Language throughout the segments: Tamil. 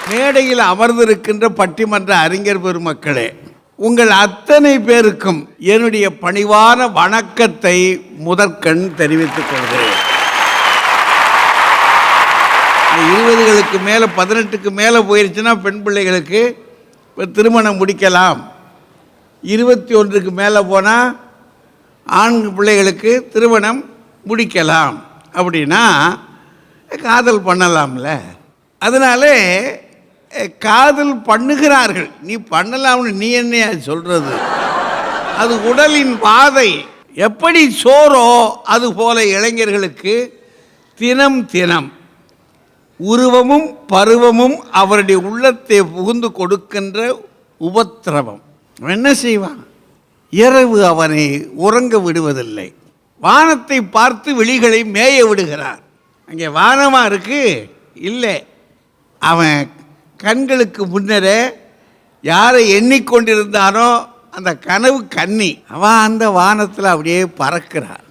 மேடையில் அமர்ந்திருக்கின்ற பட்டிமன்ற அறிஞர் பெருமக்களே, உங்கள் அத்தனை பேருக்கும் என்னுடைய பணிவான வணக்கத்தை முதற்கண் தெரிவித்துக் கொள்கிறேன். 20களுக்கு மேலே 18க்கு மேலே போயிருச்சுன்னா பெண் பிள்ளைகளுக்கு திருமணம் முடிக்கலாம். 21க்கு மேலே போனால் ஆண் பிள்ளைகளுக்கு திருமணம் முடிக்கலாம். அப்படின்னா காதல் பண்ணலாம்ல. அதனாலே காதல் பண்ணுகிறார்கள். நீ பண்ணலாம்னு நீ என்ன சொல்றது? அது உடலின் பாதை. எப்படி சோறோ அதுபோல இளைஞர்களுக்கு தினம் தினம் உருவமும் பருவமும் அவருடைய உள்ளத்தை புகுந்து கொடுக்கின்ற உபத்திரவம். என்ன செய்வான்? இரவு அவனை உறங்க விடுவதில்லை. வானத்தை பார்த்து விழிகளை மேய விடுகிறார். அங்கே வானமாக இருக்கு இல்லை, அவன் கண்களுக்கு முன்னரே யாரை எண்ணிக்கொண்டிருந்தானோ அந்த கனவு கன்னி அவன் அந்த வானத்தில் அப்படியே பறக்கிறான்.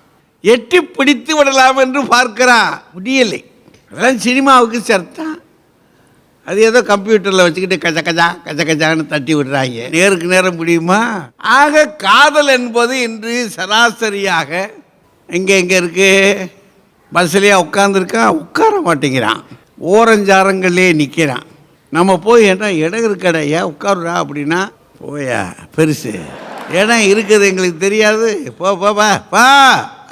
எட்டி பிடித்து விடலாம் என்று பார்க்கிறான், முடியலை. அதெல்லாம் சினிமாவுக்கு சர்த்தான். அது ஏதோ கம்ப்யூட்டரில் வச்சுக்கிட்டு கஜ கஜா கஜ கஜான்னு தட்டி விடுறாங்க. நேருக்கு நேரம் முடியுமா? ஆக காதல் என்பது இன்று சராசரியாக எங்கே இருக்கு? பஸ்லேயே உட்காந்துருக்கான், உட்கார மாட்டேங்கிறான், ஓரஞ்சாரங்களே நிற்கிறான். நம்ம போய் என்ன இடம் இருக்கடா, ஏன் உட்காருடா அப்படின்னா, போயா பெருசு இடம் இருக்குது எங்களுக்கு தெரியாது, போ போப்பா பா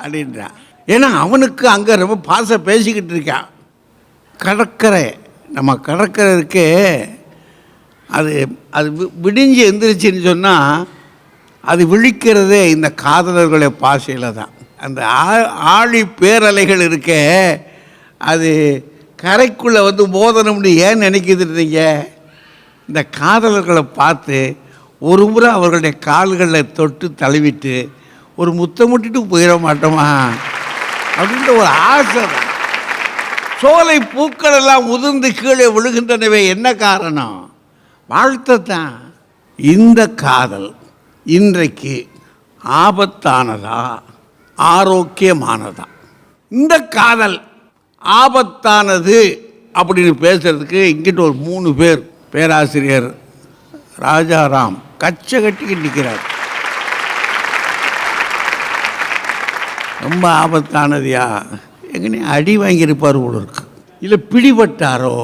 அப்படின்றான். ஏன்னா அவனுக்கு அங்கே ரொம்ப பாசம் பேசிக்கிட்டு இருக்கான். கடற்கரை, நம்ம கடற்கரை இருக்கே, அது அது விடிஞ்சு எந்திரிச்சின்னு சொன்னால் அது விழிக்கிறதே இந்த காதலர்களுடைய பாசையில் தான். அந்த ஆழி பேரலைகள் இருக்கே, அது கரைக்குள்ளே வந்து மோதணும்னு ஏன் நினைக்கிதுன்றீங்க? இந்த காதலர்களை பார்த்து ஒரு முறை அவர்களுடைய கால்களில் தொட்டு தழுவிட்டு ஒரு முத்தமிட்டுட்டு போயிட மாட்டோமா அப்படின்ற ஒரு ஆசை தான். சோலை பூக்கள் எல்லாம் உதிர்ந்து கீழே விழுகின்றனவே, என்ன காரணம்? வாழ்த்தான். இந்த காதல் இன்றைக்கு ஆபத்தானதா ஆரோக்கியமானதா? இந்த காதல் ஆபத்தானது அப்படின்னு பேசுறதுக்கு இங்கிட்ட ஒரு 3 பேர், பேராசிரியர் ராஜாராம் கச்சை கட்டிக்கிட்டு நிற்கிறார். ரொம்ப ஆபத்தானதுயா, எங்கனே அடி வாங்கியிருப்பார் போல இருக்கு, இல்லை பிடிபட்டாரோ?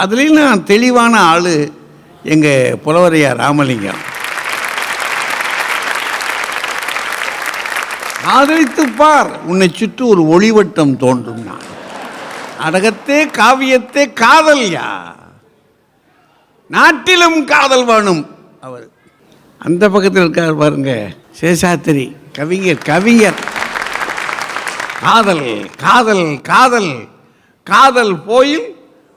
அதுலேயும் நான் தெளிவான ஆள் எங்கள் புலவரையா ராமலிங்கம். ஆதரித்துப்பார், உன்னை சுற்றி ஒரு ஒளிவட்டம் தோன்றும். நான் நாடகத்தே காவியத்தே காதல்யா, நாட்டிலும் காதல் வேணும். அவர் அந்த பக்கத்தில் இருக்கார் பாருங்க, சேஷாத்திரி கவிஞர். காதல் காதல் காதல் காதல் போயில்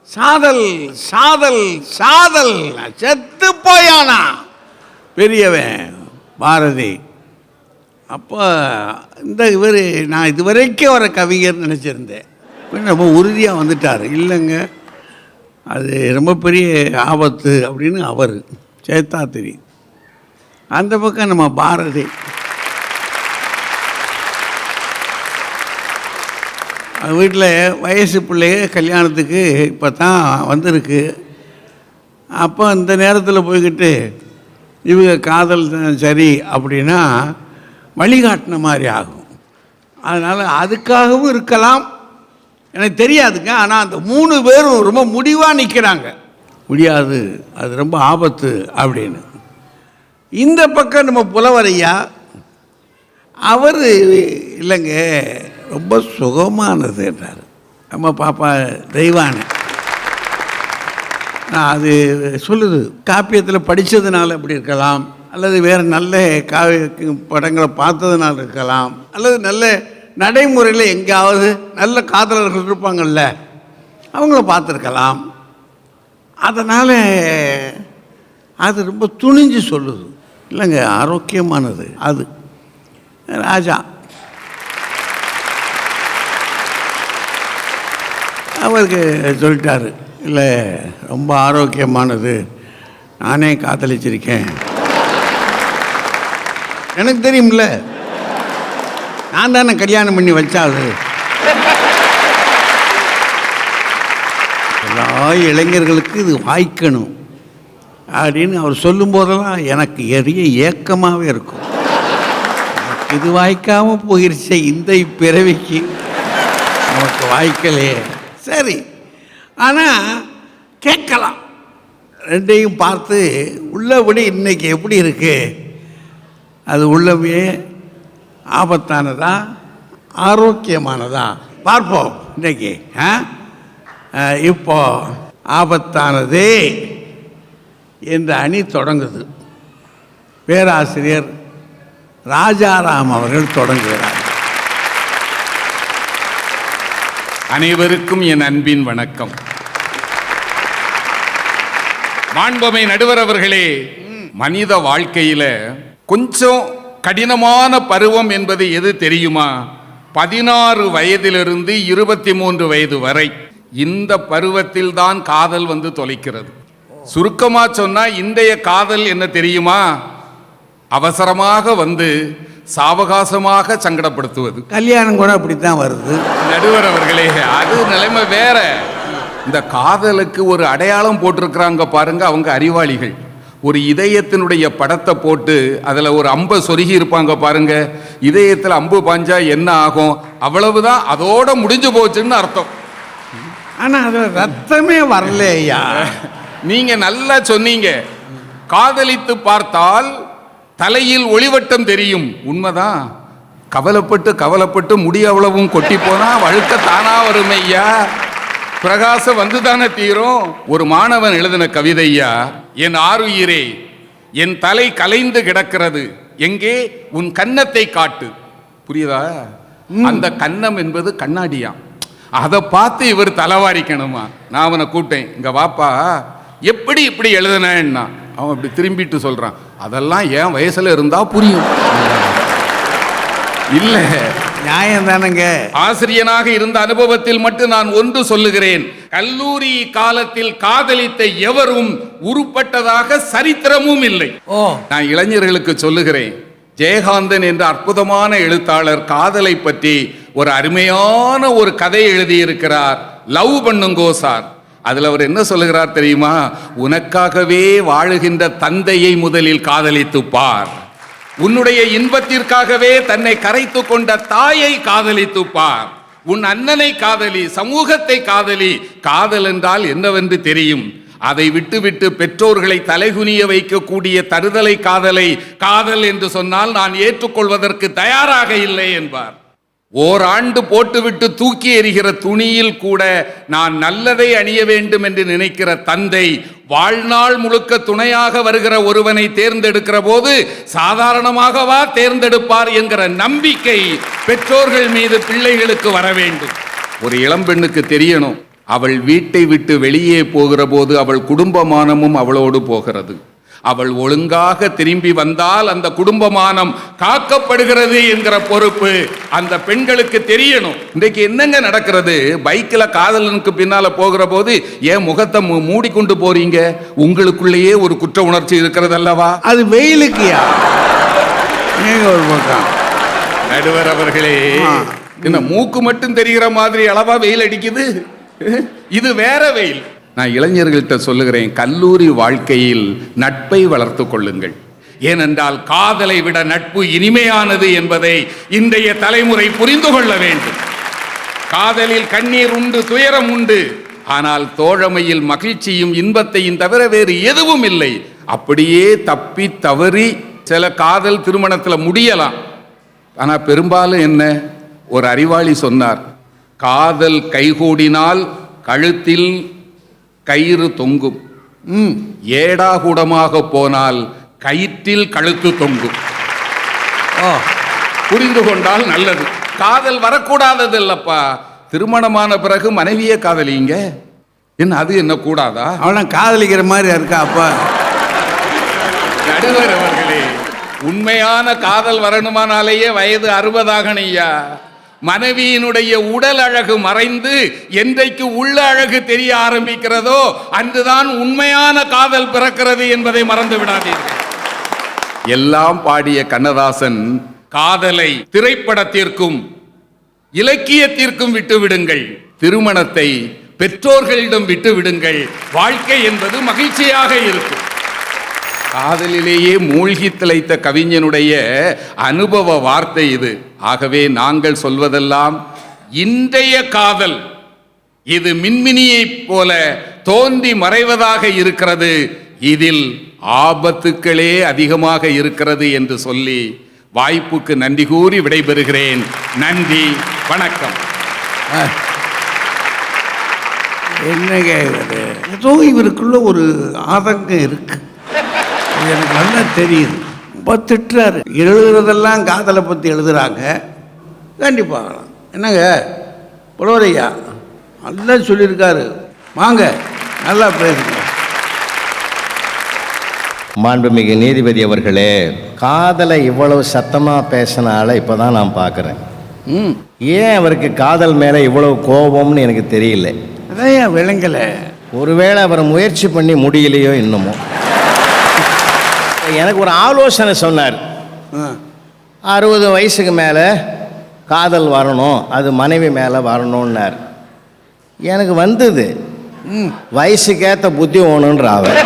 சாதல் சாதல் சாதல் செத்து போயானா பெரியவன் பாரதி. அப்போ இவர் நான் இதுவரைக்கும் வர கவிஞர் நினச்சிருந்தேன், ரொம்ப உறுதியாக வந்துட்டார். இல்லைங்க, அது ரொம்ப பெரிய ஆபத்து அப்படின்னு அவர் சேத்தாத்திரி. அந்த பக்கம் நம்ம பாரதி. வீட்டில் வயசு பிள்ளைய கல்யாணத்துக்கு இப்போ தான் வந்திருக்கு. அப்போ இந்த நேரத்தில் போய்கிட்டு இவங்க காதல் சரி அப்படின்னா வழிகாட்டின மாதிரி ஆகும். அதனால் அதுக்காகவும் இருக்கலாம், எனக்கு தெரியாதுங்க. ஆனால் அந்த 3 பேரும் ரொம்ப முடிவாக நிற்கிறாங்க, முடியாது, அது ரொம்ப ஆபத்து அப்படின்னு. இந்த பக்கம் நம்ம புலவரையா, அவர் இல்லைங்க ரொம்ப சுகமானது என்றார். நம்ம பாப்பா தெய்வான அது சொல்லுது, காப்பியத்தில் படித்ததுனால அப்படி இருக்கலாம், அல்லது வேறு நல்ல படங்களை பார்த்ததுனால இருக்கலாம், அல்லது நல்ல நடைமுறையில் எங்கேயாவது நல்ல காதலர்கள் இருப்பாங்கள்ல, அவங்கள பார்த்துருக்கலாம். அதனால் அது ரொம்ப துணிஞ்சு சொல்லுது. இல்லைங்க, ஆரோக்கியமானது அது. ராஜா அவருக்கு சொல்லிட்டாரு, இல்லை ரொம்ப ஆரோக்கியமானது, நானே காதலிச்சிருக்கேன். எனக்கு தெரியும்ல, நான் தானே கல்யாணம் பண்ணி வச்சாது. மாதிரி இளைஞர்களுக்கு இது வாய்க்கணும் அப்படின்னு அவர் சொல்லும்போதெல்லாம் எனக்கு எரிய ஏக்கமாகவே இருக்கும். இது வாய்க்காமல் போயிருச்சே இந்த பிறவிக்கு, நமக்கு வாய்க்கலையே. சரி, ஆனால் கேட்கலாம், ரெண்டையும் பார்த்து உள்ளபடி இன்னைக்கு எப்படி இருக்கு, அது உள்ளவே ஆபத்தானதா ஆரோக்கியமானதா பார்ப்போம் இன்னைக்கு. இப்போ ஆபத்தானதே என்ற அணி தொடங்குது. பேராசிரியர் ராஜாராம் அவர்கள் தொடங்குகிறார். அனைவருக்கும் என் அன்பின் வணக்கம். மாண்புமை நடுவர் அவர்களே, மனித வாழ்க்கையில கொஞ்சம் கடினமான பருவம் என்பது எது தெரியுமா? 16 வயதிலிருந்து 23 வயது வரை இந்த பருவத்தில் தான் காதல் வந்து தொலைக்கிறது. சுருக்கமா சொன்னா இன்றைய காதல் என்ன தெரியுமா? அவசரமாக வந்து சாவகாசமாக சங்கடப்படுத்துவது. கல்யாணம் கூட அப்படித்தான் வருது. நடுவர் அவர்களே, அது நிலைமை வேற. இந்த காதலுக்கு ஒரு அடையாளம் போட்டிருக்கிறாங்க பாருங்க, அவங்க அறிவாளிகள். ஒரு இதயத்தினுடைய படத்தை போட்டு அதில் ஒரு அம்பை சொருகி இருப்பாங்க பாருங்க. இதயத்தில் அம்பு பாஞ்சா என்ன ஆகும், அவ்வளவுதான், அதோட முடிஞ்சு போச்சுன்னு அர்த்தம். ஆனால் அது ரத்தமே வரலையா? நீங்க நல்லா சொன்னீங்க. காதலித்து பார்த்தால் தலையில் ஒளிவட்டம் தெரியும், உண்மைதான். கவலைப்பட்டு கவலைப்பட்டு முடி அவ்வளவும் கொட்டி போனா வழுக்க தானா வரும் ஐயா, பிரகாசம் வந்துதானே தீரும். ஒரு மாணவன் எழுதின கவிதையா, என் ஆருயிரே என் தலை கலைந்து கிடக்கிறது, எங்கே உன் கன்னத்தை காட்டு. புரியுதா? அந்த கன்னம் என்பது கண்ணாடியா, அதை பார்த்து இவர் தலைவாரிக்கணுமா. நான் அவனை கூப்பிட்டேன், இங்க வாப்பா, எப்படி இப்படி எழுதுனேன்னா அவன் அப்படி திரும்பிட்டு சொல்றான், அதெல்லாம் என் வயசுல இருந்தா புரியும். இல்ல, நியாயம் தானங்க. ஆசிரியனாக இருந்த அனுபவத்தில் மட்டும் நான் ஒன்று சொல்லுகிறேன், கல்லூரி காலத்தில் காதலித்த எவரும் உருப்பட்டதாக சரித்திரமும் இல்லை. நான் இளைஞர்களுக்கு சொல்லுகிறேன், ஜெயகாந்தன் என்ற அற்புதமான எழுத்தாளர் காதலை பற்றி ஒரு அருமையான ஒரு கதை எழுதியிருக்கிறார், லவ் பண்ணுங்கோ சார். அதுல அவர் என்ன சொல்லுகிறார் தெரியுமா? உனக்காகவே வாழுகின்ற தந்தையை முதலில் காதலித்து பார், உன்னுடைய இன்பத்திற்காகவே தன்னை கரைத்து கொண்ட தாயை காதலித்து பார், உன் அண்ணனை காதலி, சமூகத்தை காதலி. காதல் என்றால் என்னவென்று தெரியும். அதை விட்டுவிட்டு பெற்றோர்களை தலைகுனிய வைக்கக்கூடிய தருதலை காதலை காதல் என்று சொன்னால் நான் ஏற்றுக்கொள்வதற்கு தயாராக இல்லை என்பார். ஓராண்டு போட்டுவிட்டு தூக்கி எறிகிற துணியில் கூட நான் நல்லதை அணிய வேண்டும் என்று நினைக்கிற தந்தை வாழ்நாள் முழுக்க துணையாக வருகிற ஒருவனை தேர்ந்தெடுக்கிற போது சாதாரணமாகவா தேர்ந்தெடுப்பார் என்கிற நம்பிக்கை பெற்றோர்கள் மீது பிள்ளைகளுக்கு வர வேண்டும். ஒரு இளம்பெண்ணுக்கு தெரியணும், அவள் வீட்டை விட்டு வெளியே போகிற போது அவள் குடும்பமானமும் அவளோடு போகிறது. அவள் ஒழுங்காக திரும்பி வந்தால் அந்த குடும்பமானம் காக்கப்படுகிறது என்கிற பொறுப்பு அந்த பெண்களுக்கு தெரியணும். இன்றைக்கு என்னங்க நடக்கிறது? பைக்கில் காதலனுக்கு பின்னால போகிற போது ஏன் முகத்தை மூடிக்கொண்டு போறீங்க? உங்களுக்குள்ளேயே ஒரு குற்ற உணர்ச்சி இருக்கிறது அல்லவா? அது வெயிலுக்குயா ஒரு பக்கம். நடுவர் அவர்களே, என்ன மூக்கு மட்டும் தெரிகிற மாதிரி அளவா வெயில் அடிக்குது? இது வேற வெயில். நான் இளைஞர்கள்ட்ட சொல்லுகிறேன், கல்லூரி வாழ்க்கையில் நட்பை வளர்த்து கொள்ளுங்கள். ஏனென்றால் காதலை விட நட்பு இனிமையானது என்பதை இன்றைய தலைமுறை புரிந்து கொள்ள வேண்டும். காதலில் கண்ணீர் உண்டு, துயரம் உண்டு, ஆனால் தோழமையில் மகிழ்ச்சியும் இன்பத்தையும் தவிர வேறு எதுவும் இல்லை. அப்படியே தப்பி தவறி சில காதல் திருமணத்தில் முடியலாம். ஆனால் பெரும்பாலும் என்ன, ஒரு அறிவாளி சொன்னார், காதல் கைகூடினால் கழுத்தில் கயிறு தொங்கும், ஏடாகூடமாக போனால் கயிற்றில் கழுத்து தொங்கும். புரிந்து கொண்டால் நல்லது. காதல் வரக்கூடாதது இல்லப்பா. திருமணமான பிறகு மனைவியே காதலிங்க, என்ன அது என்ன கூடாதா? அவன காதலிக்கிற மாதிரி இருக்கா அப்பா? நடுவர் அவர்களே, உண்மையான காதல் வரணுமானாலேயே வயது 60 ஆகணையா. மனைவியினுடைய உடல் அழகு மறைந்து என்றைக்கு உள்ள அழகு தெரிய ஆரம்பிக்கிறதோ அன்றுதான் உண்மையான காதல் பிறக்கிறது என்பதை மறந்து விடாதீர்கள். எல்லாம் பாடிய கண்ணதாசன் காதலை திரைப்படத்திற்கும் இலக்கியத்திற்கும் விட்டுவிடுங்கள், திருமணத்தை பெற்றோர்களிடம் விட்டு விடுங்கள். வாழ்க்கை என்பது மகிழ்ச்சியாக இருக்கும். காதலிலேயே மூழ்கி திளைத்த கவிஞனுடைய அனுபவ வார்த்தை இது. ஆகவே நாங்கள் சொல்வதெல்லாம் இன்றைய காதல் இது மின்மினியைப் போல தோன்றி மறைவதாக இருக்கிறது, இதில் ஆபத்துக்களே அதிகமாக இருக்கிறது என்று சொல்லி வாய்ப்புக்கு நன்றி கூறி விடைபெறுகிறேன். நன்றி, வணக்கம். என்னங்க இது? ஏதோ இவருக்குள்ள ஒரு ஆதங்கம் இருக்கு, எனக்கு நல்லா தெரியுது. ரொம்ப திட்டுறாரு. எழுதுறதெல்லாம் காதலை பற்றி எழுதுறாங்க. கண்டிப்பாக என்னங்க புலவரையா நல்லா சொல்லியிருக்காரு. வாங்க நல்லா பேசுங்க. மாண்புமிகு நீதிபதி அவர்களே, காதலை இவ்வளவு சத்தமாக பேசினால இப்போ தான் நான் பார்க்குறேன். ஏன் அவருக்கு காதல் மேலே இவ்வளவு கோபம்னு எனக்கு தெரியல. அதான் ஏன் விளங்கலை? ஒருவேளை அவர் முயற்சி பண்ணி முடியலையோ இன்னமும். எனக்கு ஒரு ஆலோசனை சொன்னார். 60 வயசுக்கு மேலே காதல் வரணும், அது மனைவி மேலே வரணும்னார். எனக்கு வந்தது வயசுக்கேற்ற புத்தி ஓணுன்ற அவர்.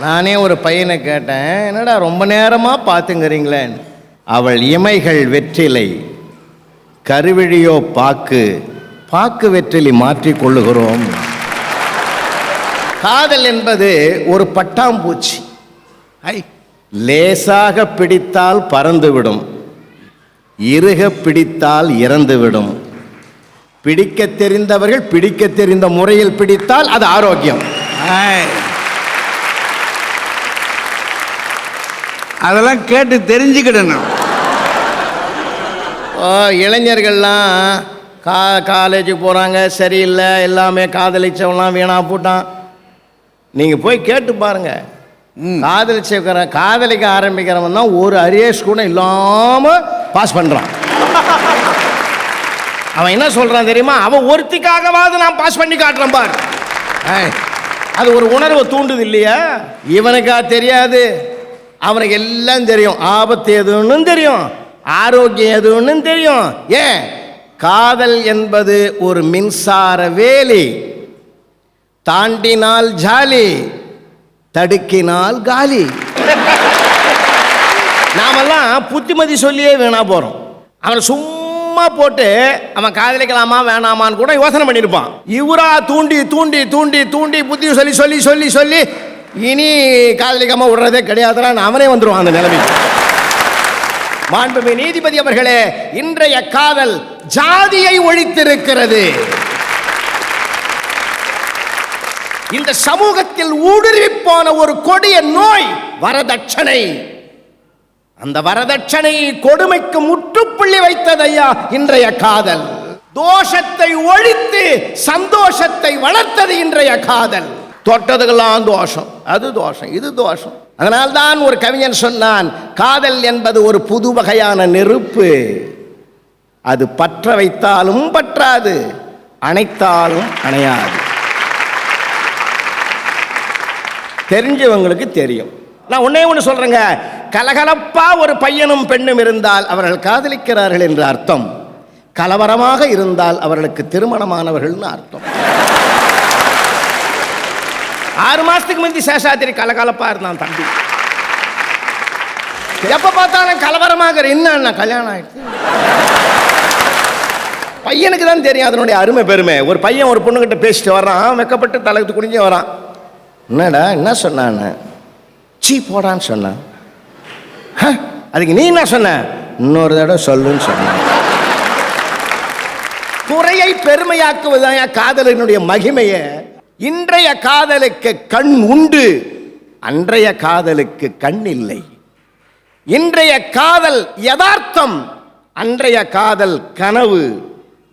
நானே ஒரு பையனை கேட்டேன், என்னடா ரொம்ப நேரமாக பார்த்துங்கிறீங்களேன். அவள் இமைகள் வெற்றிலை, கருவிழியோ பாக்கு, பாக்கு வெற்றிலை மாற்றிக் கொள்ளுகிறோம். காதல் என்பது ஒரு பட்டாம்பூச்சி. லேசாக பிடித்தால் பறந்துவிடும், இறுக பிடித்தால் இறந்துவிடும். பிடிக்க தெரிந்தவர்கள் பிடிக்க தெரிந்த முறையில் பிடித்தால் அது ஆரோக்கியம். அதெல்லாம் கேட்டு தெரிஞ்சுக்கிடணும். இளைஞர்கள்லாம் காலேஜுக்கு போகிறாங்க, சரியில்லை, எல்லாமே காதலிச்சவங்களாம் வீணாக போட்டான். நீங்கள் போய் கேட்டு பாருங்கள். காதலிக்க ஆரம்பிக்கிறவன் தான் ஒரு அரியர்ஸ் கூட இல்லாமல் பாஸ் பண்ணுறான். அவன் என்ன சொல்கிறான் தெரியுமா? அவன் ஒருத்திக்காகவாது நான் பாஸ் பண்ணி காட்டுறேன் பார். அது ஒரு உணர்வை தூண்டுது இல்லையா? இவனுக்கா தெரியாது, அவனுக்கு எல்லாம் தெரியும். ஆபத்து எதுன்னு தெரியும், ஆரோக்கியம் எதுன்னு தெரியும். ஏன்? காதல் என்பது ஒரு மின்சார வேலி. தாண்டினால் ஜாலி, தடுக்கினால் காலி. நாமெல்லாம் புத்திமதி சொல்லியே வேணா போறோம். அவனை சும்மா போட்டு அவன் காதலிக்கலாமா வேணாமான்னு கூட யோசனை பண்ணியிருப்பான். இவரா தூண்டி தூண்டி தூண்டி தூண்டி புத்தி சொல்லி சொல்லி சொல்லி சொல்லி இனி காதலிக்காம விடுறதே கிடையாதுன்னு அவனே வந்துடுவான் அந்த நிலைமைக்கு. மாண்புமிகு நீதிபதி அவர்களே, இன்றைய காதல் ஜாதியை ஒழித்திருக்கிறது. இந்த சமூகத்தில் ஊடுருவி போன ஒரு கொடிய நோய் வரதட்சணை. அந்த வரதட்சணை கொடுமைக்கு முற்றுப்புள்ளி வைத்ததையா இன்றைய காதல். தோஷத்தை ஒழித்து சந்தோஷத்தை வளர்த்தது இன்றைய காதல். தொட்டதுக்கெல்லாம் தோஷம், அது தோஷம், இது தோஷம். அதனால்தான் ஒரு கவிஞன் சொன்னான், காதல் என்பது ஒரு புது வகையான நெருப்பு. அது பற்ற வைத்தாலும் பற்றாது, அணைத்தாலும் அணையாது. தெரிஞ்சவங்களுக்கு தெரியும். நான் ஒன்னே ஒன்று சொல்றேங்க, கலகலப்பா ஒரு பையனும் பெண்ணும் இருந்தால் அவர்கள் காதலிக்கிறார்கள் என்று அர்த்தம். கலவரமாக இருந்தால் அவர்களுக்கு திருமணமானவர்கள்னு அர்த்தம். 6 மாசத்துக்கு முந்தி சேஷாத்திரி கலகலப்பா இருந்தான் தம்பி. எப்ப பார்த்தாலும் கலவரமாக என்ன கல்யாணம் ஆயிடுச்சு. பையனுக்கு தான் தெரியும் அதனுடைய அருமை பெருமை. ஒரு பையன் ஒரு பொண்ணுகிட்ட பேசிட்டு வர்றான், வெக்கப்பட்டு தலைக்கு குனிஞ்சு வரான். என்னடா என்ன சொன்னான்னு? சீ போடான்னு சொன்னான். அதுக்கு நீ என்ன சொன்ன? இன்னொரு தடவை சொல்லுன்னு சொன்ன. குறையை பெருமையாக்குவதுதான் காதலினுடைய மகிமையை. இன்றைய காதலுக்கு கண் உண்டு, அன்றைய காதலுக்கு கண் இல்லை. இன்றைய காதல் யதார்த்தம், அன்றைய காதல் கனவு.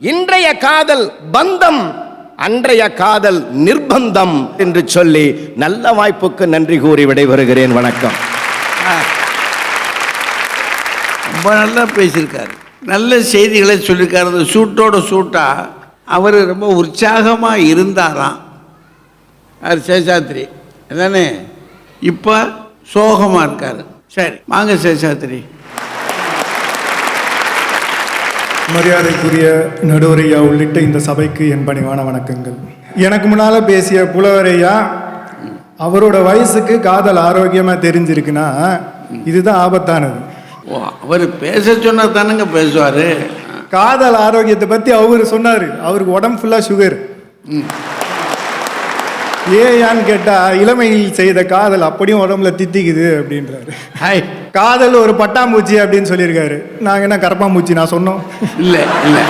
இன்றைய காதல் பந்தம், அன்றைய காதல் நிர்பந்தம் என்று சொல்லி நல்ல வாய்ப்புக்கு நன்றி கூறி விடைபெறுகிறேன். வணக்கம். ரொம்ப நல்லா பேசியிருக்காரு, நல்ல செய்திகளை சொல்லியிருக்காரு. சூட்டோட சூட்டா அவர் ரொம்ப உற்சாகமாக இருந்தாராம். அது சேஷாத்திரி தானே? இப்போ சோகமாக இருக்கார். சரி வாங்க சேஷாத்திரி. மரியாதைக்குரிய நடுவரையா உள்ளிட்ட இந்த சபைக்கு என் பணிவான வணக்கங்கள். எனக்கு முன்னால் பேசிய புலவரையா அவரோட வயசுக்கு காதல் ஆரோக்கியமாக தெரிஞ்சிருக்குன்னா இதுதான் ஆபத்தானது. ஓ, அவர் பேச சொன்னா தானங்க பேசுவார். காதல் ஆரோக்கியத்தை பற்றி அவர் சொன்னார். அவருக்கு உடம்பு ஃபுல்லாக சுகர். ஏன்னு கேட்டால் இளமையில் செய்த காதல் அப்படியும் உடம்புல தித்திக்குது அப்படின்றாரு. ஹாய், காதல் ஒரு பட்டாம்பூச்சி அப்படின்னு சொல்லியிருக்காரு. நாங்கள் என்ன கரப்பாம்பூச்சி நான் சொன்னோம்? இல்லை இல்லை,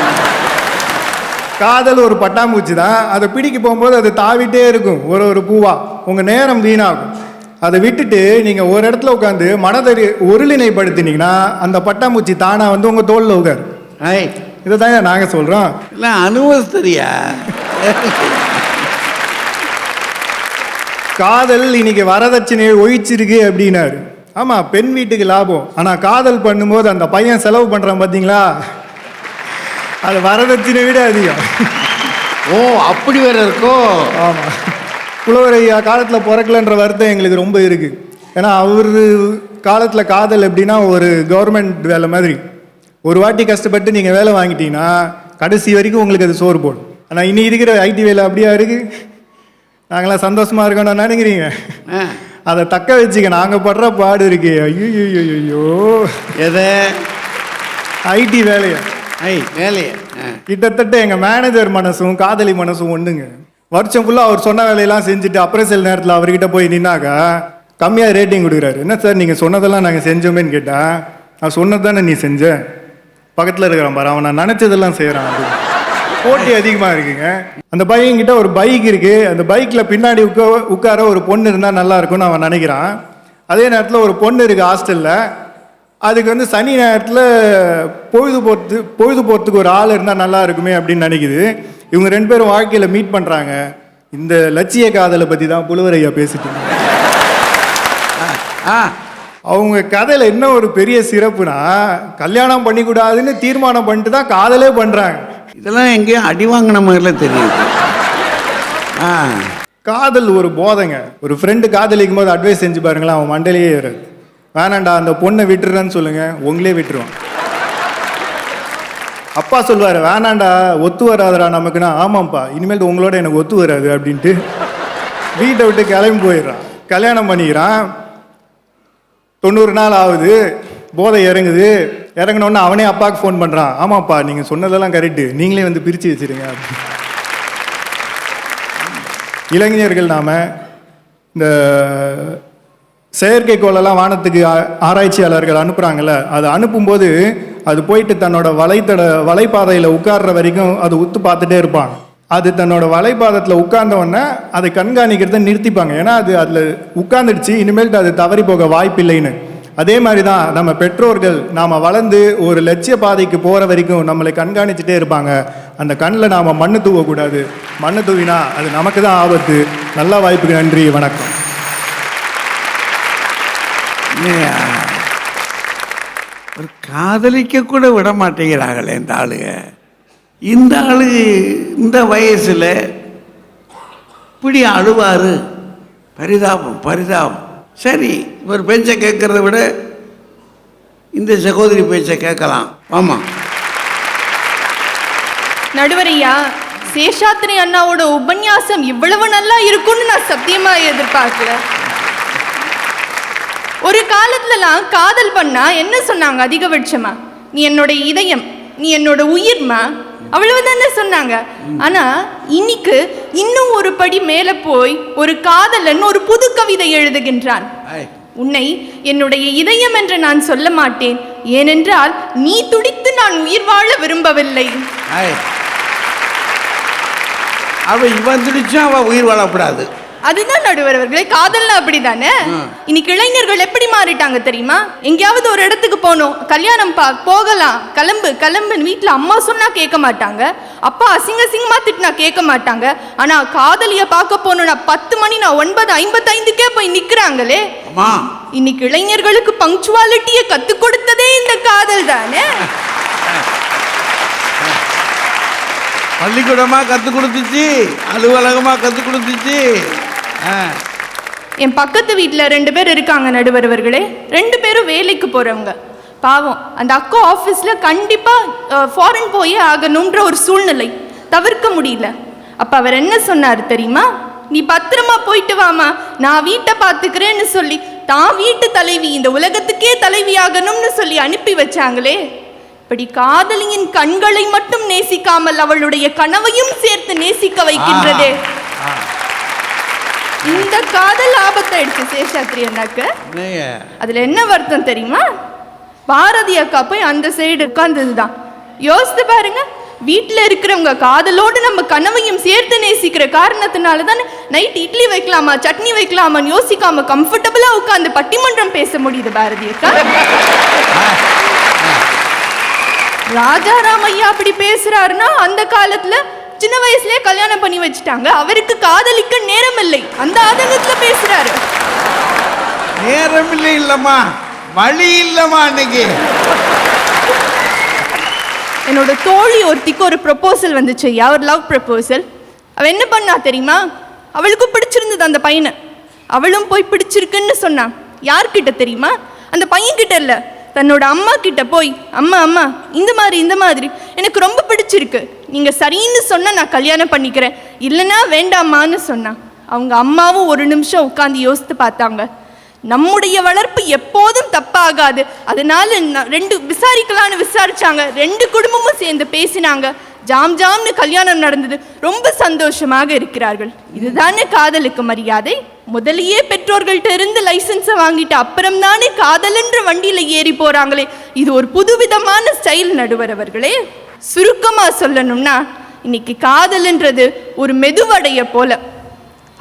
காதல் ஒரு பட்டாம்பூச்சி தான். அதை பிடிக்க போகும்போது அது தாவிட்டே இருக்கும் ஒரு பூவா. உங்கள் நேரம் வீணாகும். அதை விட்டுட்டு நீங்கள் ஒரு இடத்துல உட்காந்து மனதை ஒருநிலைப்படுத்தினீங்கன்னா அந்த பட்டாம்பூச்சி தானாக வந்து உங்கள் தோளில் உட்காரு. ஹாய், இதை தாங்க நாங்கள் சொல்கிறோம். இல்லை அனுபவஸ்தரியா? காதல் இன்னைக்கு வரதட்சணையை ஒழிச்சிருக்கு அப்படின்னாரு. ஆமாம், பெண் வீட்டுக்கு லாபம். ஆனால் காதல் பண்ணும்போது அந்த பையன் செலவு பண்ணுறான் பார்த்தீங்களா, அது வரதட்சணை விட அதிகம். ஓ, அப்படி வேற இருக்கோ? ஆமாம், புலவரையா காலத்தில் பிறக்கலன்ற வருத்தம் எங்களுக்கு ரொம்ப இருக்குது. ஏன்னா அவர் காலத்தில் காதல் எப்படின்னா ஒரு கவர்மெண்ட் வேலை மாதிரி. ஒரு வாட்டி கஷ்டப்பட்டு நீங்கள் வேலை வாங்கிட்டீங்கன்னா கடைசி வரைக்கும் உங்களுக்கு அது சோறு போடும். ஆனால் இனி இருக்கிற ஐடி வேலை அப்படியா இருக்குது. நாங்களாம் சந்தோஷமாக இருக்கணும்னு நினைக்கிறீங்க. அதை தக்க வச்சுக்க நாங்கள் படுற பாடு இருக்கு. ஐயோ, எதை? ஐடி வேலையை. வேலையை கிட்டத்தட்ட எங்கள் மேனேஜர் மனசும் காதலி மனசும் ஒன்றுங்க. வருஷம் ஃபுல்லாக அவர் சொன்ன வேலையெல்லாம் செஞ்சுட்டு அப்ரைசல் நேரத்தில் அவர்கிட்ட போய் நின்னாக்கா கம்மியாக ரேட்டிங் கொடுக்குறாரு. என்ன சார் நீங்கள் சொன்னதெல்லாம் நாங்கள் செஞ்சோமேன்னு கேட்டால், நான் சொன்னது தானே நீ செஞ்ச, பக்கத்தில் இருக்கிறான் பாரு அவன் நான் நினச்சதெல்லாம் செய்கிறான். போட்டி அதிகமாக இருக்குங்க. அந்த பையன்கிட்ட ஒரு பைக் இருக்குது. அந்த பைக்கில் பின்னாடி உட்கார ஒரு பொண்ணு இருந்தால் நல்லா இருக்கும்னு அவன் நினைக்கிறான். அதே நேரத்தில் ஒரு பொண்ணு இருக்குது ஹாஸ்டலில். அதுக்கு வந்து சனி நேரத்தில் பொழுது போகிறதுக்கு ஒரு ஆள் இருந்தால் நல்லா இருக்குமே அப்படின்னு நினைக்குது. இவங்க ரெண்டு பேரும் வாழ்க்கையில் மீட் பண்ணுறாங்க. இந்த லட்சிய காதலை பற்றி தான் புலவரையா பேசிட்டு அவங்க கதையில் என்ன ஒரு பெரிய சிறப்புனா, கல்யாணம் பண்ணிக்கூடாதுன்னு தீர்மானம் பண்ணிட்டு தான் காதலே பண்ணுறாங்க. இதெல்லாம் எங்கேயும் அடி வாங்கின மாதிரிலாம் தெரியுது. காதல் ஒரு போதைங்க. ஒரு ஃப்ரெண்டு காதலிக்கும் போது அட்வைஸ் செஞ்சு பாருங்களேன், அவன் மண்டையிலேயே ஏறாது. வேணாண்டா அந்த பொண்ணை விட்டுறேன்னு சொல்லுங்கள், உங்களே விட்டுருவான். அப்பா சொல்வார், வேணாண்டா ஒத்து வராதுடா நமக்குன்னா. ஆமாம்ப்பா, இனிமேல் உங்களோட எனக்கு ஒத்து வராது அப்படின்ட்டு வீட்டை விட்டு கிளம்பி போயிடுறான். கல்யாணம் பண்ணிக்கிறான். 90 நாள் ஆகுது. போதை இறங்குது. இறங்கினோடனே அவனே அப்பாவுக்கு ஃபோன் பண்ணுறான். ஆமாப்பா நீங்கள் சொன்னதெல்லாம் கரெக்டு, நீங்களே வந்து பிரித்து வச்சுருங்க. இளைஞர்கள் நாம் இந்த செயற்கைக்கோளெல்லாம் வானத்துக்கு ஆராய்ச்சியாளர்கள் அனுப்புகிறாங்கல்ல, அது அனுப்பும்போது அது போயிட்டு தன்னோட வலைப்பாதையில் உட்கார்ற வரைக்கும் அது உத்து பார்த்துட்டே இருப்பாங்க. அது தன்னோட வலைப்பாதத்தில் உட்கார்ந்தவொடனே அதை கண்காணிக்கிறத நிறுத்திப்பாங்க. ஏன்னா அது அதில் உட்கார்ந்துடுச்சு, இனிமேல்ட்டு அது தவறி போக வாய்ப்பில்லைன்னு. அதே மாதிரி தான் நம்ம பெற்றோர்கள் நாம் வளர்ந்து ஒரு லட்சிய பாதைக்கு போகிற வரைக்கும் நம்மளை கண்காணிச்சுட்டே இருப்பாங்க. அந்த கண்ணில் நாம் மண்ணு தூவக்கூடாது. மண்ணு தூவினா அது நமக்கு தான் ஆபத்து. நல்ல வாய்ப்புக்கு நன்றி, வணக்கம். ஒரு காதலிக்க கூட விட மாட்டேங்கிறாங்களே இந்த ஆளுங்க. இந்த ஆளு இந்த வயசில் இப்படி அழுவார். பரிதாபம் பரிதாபம். சரி, ஒரு பேச்சை கேட்கறத விட இந்த சகோதரி பேச்சை கேட்கலாம். ஆமாம் நடுவரையா, சேஷாத்ரி அண்ணாவோட உபன்யாசம் இவ்வளவு நல்லா இருக்கும்னு நான் சத்தியமா எதிர்பார்க்கல. ஒரு காலத்துலலாம் காதல் பண்ணா என்ன சொன்னாங்க அதிகபட்சமா? நீ என்னோட இதயம், நீ என்னோட உயிர்மா, அவ்வளவுதானே சொன்னாங்க. ஆனா இன்னைக்கு இன்னும் ஒரு படி மேல போய் ஒரு காதலன் ஒரு புது கவிதை எழுதுகின்றான். உன்னை என்னுடைய இதயம் என்று நான் சொல்ல மாட்டேன், ஏனென்றால் நீ துடித்து நான் உயிர் வாழ விரும்பவில்லை. அவ இவன் துடிச்சா அவ உயிர் வாழப்படாது. அதுதான் நடுவர் அவர்களே, காதல்னா அப்படிதானே. இன்னைக்கு இளைஞர்கள் எப்படி மாறிட்டாங்க தெரியுமா? எங்கேயாவது ஒரு இடத்துக்கு போகணும், கல்யாணம் போகலாம், கிளம்பு கிளம்புன்னு வீட்டில் அம்மா சொன்னா கேட்க மாட்டாங்க, அப்பா அசிங்கமா திட்டினா கேட்க மாட்டாங்க. ஆனா காதலிய பார்க்க போகணும்னா 10 மணி 9:55 போய் நிக்கிறாங்களே. இன்னைக்கு இளைஞர்களுக்கு பங்க்சுவாலிட்டியை கத்து கொடுத்ததே இந்த காதல் தானே. பள்ளிக்கூடமா கத்து கொடுத்துச்சு, அலுவலகமா கத்து கொடுத்துச்சு. என் பக்கத்து வீட்டில் 2 பேர் இருக்காங்க நடுவர்களே. 2 பேரும் வேலைக்கு போறவங்க. பாவம் அந்த அக்கா ஆஃபீஸில் கண்டிப்பாக ஃபாரின் போயே ஆகணுன்ற ஒரு சூழ்நிலை, தவிர்க்க முடியல. அப்போ அவர் என்ன சொன்னார் தெரியுமா? நீ பத்திரமா போயிட்டு வாமா, நான் வீட்டை பார்த்துக்கிறேன்னு சொல்லி தான் வீட்டு தலைவி, இந்த உலகத்துக்கே தலைவி ஆகணும்னு சொல்லி அனுப்பி வச்சாங்களே. இப்படி காதலியின் கண்களை மட்டும் நேசிக்காமல் அவளுடைய கனவையும் சேர்த்து நேசிக்க வைக்கின்றதே. இந்த காதல் ஆபத்தை எடுத்து சேஷாத்ரி அண்ணாக்கு. அதுல என்ன வருத்தம் தெரியுமா? பாரதி அக்கா போய் அந்த சைடு உட்கார்ந்ததுதான். யோசித்து பாருங்க, வீட்டில் இருக்கிறவங்க காதலோடு நம்ம கனவையும் சேர்த்து நேசிக்கிற காரணத்தினால தானே நைட் இட்லி வைக்கலாமா சட்னி வைக்கலாமான்னு யோசிக்காம கம்ஃபர்டபுளா உட்கார்ந்து பட்டிமன்றம் பேச முடியுது பாரதி அக்கா. ராஜாராம் ஐயா அப்படி பேசுறாருன்னா அந்த காலத்துல சின்ன வயசுலயே கல்யாணம் பண்ணி வச்சுட்டாங்க, அவருக்கு காதலிக்க நேரம் இல்லை, அந்த ஆதங்கத்துல பேசுறாரு. நேரம் இல்லை இல்லம்மா, வழி இல்லம்மா. அன்னைக்கு என்னோட தோழி ஒருத்திக்கு ஒரு ப்ரொபோசல் வந்துச்சு ஐயா, ஒரு லவ் ப்ரொபோசல். அவள் என்ன பண்ணா தெரியுமா? அவளுக்கும் பிடிச்சிருந்தது அந்த பையனை, அவளும் போய் பிடிச்சிருக்குன்னு சொன்னான். யார்கிட்ட தெரியுமா? அந்த பையன்கிட்ட இல்லை, தன்னோட அம்மா கிட்ட போய், அம்மா அம்மா இந்த மாதிரி எனக்கு ரொம்ப பிடிச்சிருக்கு, நீங்கள் சரின்னு சொன்னால் நான் கல்யாணம் பண்ணிக்கிறேன், இல்லைன்னா வேண்டாமான்னு சொன்னான். அவங்க அம்மாவும் ஒரு நிமிஷம் உட்காந்து யோசித்து பார்த்தாங்க. நம்முடைய வளர்ப்பு எப்போதும் தப்பாகாது, அதனால ரெண்டு விசாரிக்கலான்னு விசாரிச்சாங்க. ரெண்டு குடும்பமும் சேர்ந்து பேசினாங்க, ஜாம்னு கல்யாணம் நடந்தது. ரொம்ப சந்தோஷமாக இருக்கிறார்கள். இதுதானே காதலுக்கு மரியாதை. முதலியே பெற்றோர்கள்ட்ட இருந்து லைசன்ஸை வாங்கிட்டு அப்புறம் தானே காதல்ன்ற வண்டியில ஏறி போறாங்களே. இது ஒரு புதுவிதமான ஸ்டைல் நடுவர் அவர்களே. சுருக்கமா சொல்லணும்னா, இன்னைக்கு காதல்ன்றது ஒரு மெதுவடைய போல,